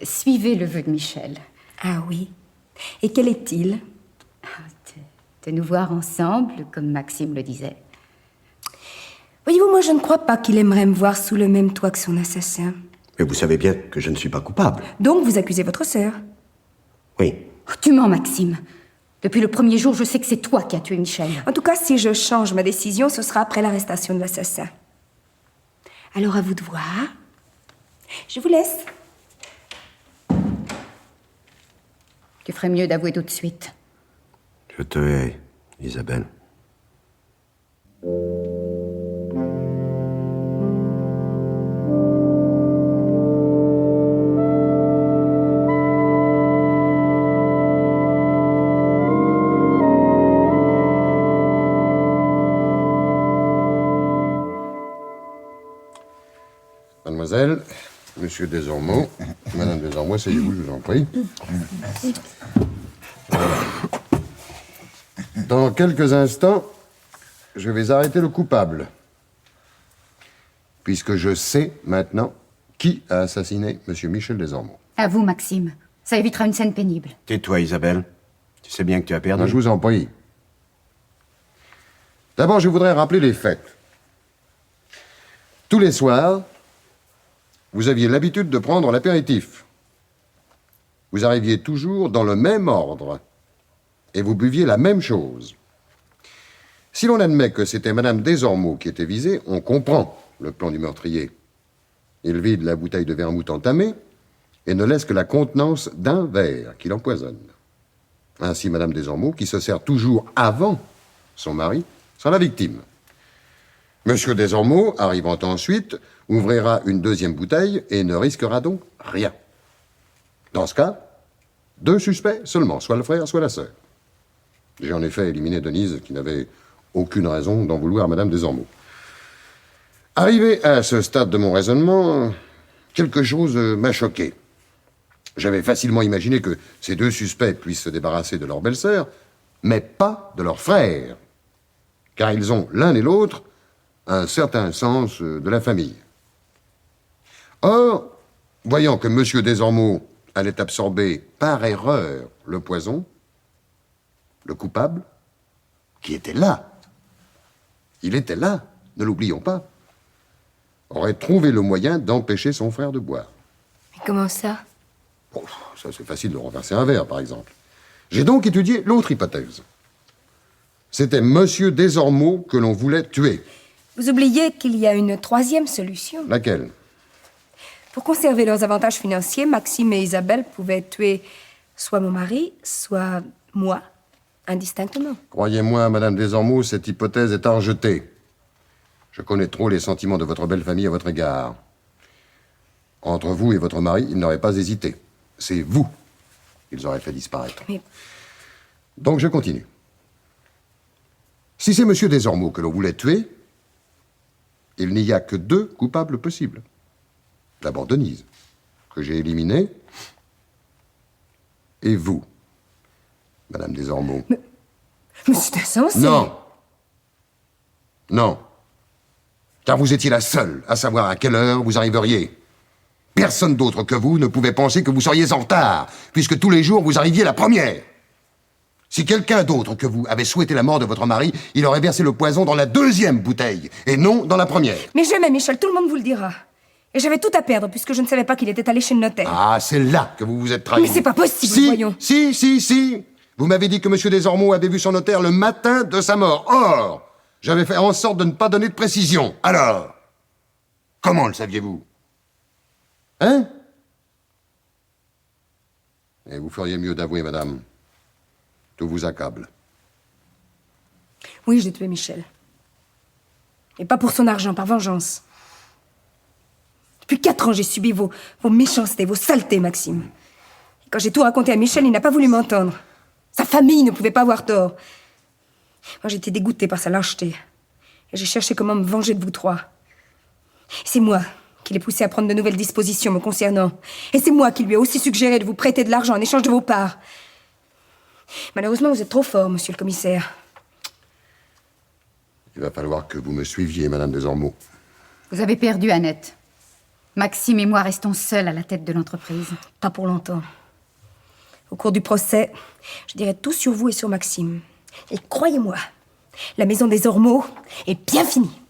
Suivez le vœu de Michel. Ah oui. Et quel est-il? De nous voir ensemble, comme Maxime le disait. Voyez-vous, moi je ne crois pas qu'il aimerait me voir sous le même toit que son assassin. Mais vous savez bien que je ne suis pas coupable. Donc vous accusez votre sœur? Oui. Oh, tu mens, Maxime. Depuis le premier jour, je sais que c'est toi qui as tué Michel. En tout cas, si je change ma décision, ce sera après l'arrestation de l'assassin. Alors à vous de voir. Je vous laisse. Tu ferais mieux d'avouer tout de suite. Je te hais, Isabelle. Mademoiselle, Monsieur Desormeaux, Madame Desormeaux, asseyez-vous, je vous en prie. Voilà. Dans quelques instants, je vais arrêter le coupable. Puisque je sais maintenant qui a assassiné Monsieur Michel Desormeaux. À vous, Maxime. Ça évitera une scène pénible. Tais-toi, Isabelle. Tu sais bien que tu as perdu. Non, je vous en prie. D'abord, je voudrais rappeler les faits. Tous les soirs, vous aviez l'habitude de prendre l'apéritif. Vous arriviez toujours dans le même ordre. Et vous buviez la même chose. Si l'on admet que c'était Madame Desormeaux qui était visée, on comprend le plan du meurtrier. Il vide la bouteille de vermouth entamée et ne laisse que la contenance d'un verre qui l'empoisonne. Ainsi, Madame Desormeaux, qui se sert toujours avant son mari, sera la victime. Monsieur Desormeaux, arrivant ensuite, ouvrira une deuxième bouteille et ne risquera donc rien. Dans ce cas, 2 suspects seulement, soit le frère, soit la sœur. J'ai en effet éliminé Denise, qui n'avait aucune raison d'en vouloir à Madame Desormeaux. Arrivé à ce stade de mon raisonnement, quelque chose m'a choqué. J'avais facilement imaginé que ces 2 suspects puissent se débarrasser de leur belle-sœur, mais pas de leur frère, car ils ont, l'un et l'autre, un certain sens de la famille. Or, voyant que M. Desormeaux allait absorber par erreur le poison, le coupable, qui était là, il était là, ne l'oublions pas, aurait trouvé le moyen d'empêcher son frère de boire. Mais comment ça? Bon, ça c'est facile de renverser un verre, par exemple. J'ai donc étudié l'autre hypothèse. C'était M. Desormeaux que l'on voulait tuer. Vous oubliez qu'il y a une 3e solution. Laquelle? Pour conserver leurs avantages financiers, Maxime et Isabelle pouvaient tuer soit mon mari, soit moi, indistinctement. Croyez-moi, Madame Desormeaux, cette hypothèse est à rejeter. Je connais trop les sentiments de votre belle famille à votre égard. Entre vous et votre mari, ils n'auraient pas hésité. C'est vous qu'ils auraient fait disparaître. Mais Donc je continue. Si c'est M. Desormeaux que l'on voulait tuer, il n'y a que 2 coupables possibles. D'abord Denise, que j'ai éliminée, et vous, Madame Desormeaux. Mais c'est insensé. Non. Non. Car vous étiez la seule à savoir à quelle heure vous arriveriez. Personne d'autre que vous ne pouvait penser que vous seriez en retard, puisque tous les jours vous arriviez la première. Si quelqu'un d'autre que vous avait souhaité la mort de votre mari, il aurait versé le poison dans la 2e bouteille, et non dans la première. Mais jamais, Michel, tout le monde vous le dira. Et j'avais tout à perdre, puisque je ne savais pas qu'il était allé chez le notaire. Ah, c'est là que vous vous êtes trahi. Mais c'est pas possible, si, voyons. Si. Vous m'avez dit que M. Desormeaux avait vu son notaire le matin de sa mort. Or, j'avais fait en sorte de ne pas donner de précision. Alors, comment le saviez-vous? Hein? Et vous feriez mieux d'avouer, madame. Tout vous accable. Oui, j'ai tué Michel. Et pas pour son argent, par vengeance. Depuis 4 ans, j'ai subi vos méchancetés, vos saletés, Maxime. Et quand j'ai tout raconté à Michel, il n'a pas voulu m'entendre. Sa famille ne pouvait pas avoir tort. Moi, j'étais dégoûtée par sa lâcheté. Et j'ai cherché comment me venger de vous 3. C'est moi qui l'ai poussé à prendre de nouvelles dispositions me concernant. Et c'est moi qui lui ai aussi suggéré de vous prêter de l'argent en échange de vos parts. Malheureusement, vous êtes trop fort, monsieur le commissaire. Il va falloir que vous me suiviez, Madame Desormeaux. Vous avez perdu, Annette. Maxime et moi restons seuls à la tête de l'entreprise. Pas pour longtemps. Au cours du procès, je dirai tout sur vous et sur Maxime. Et croyez-moi, la maison des Ormeaux est bien finie.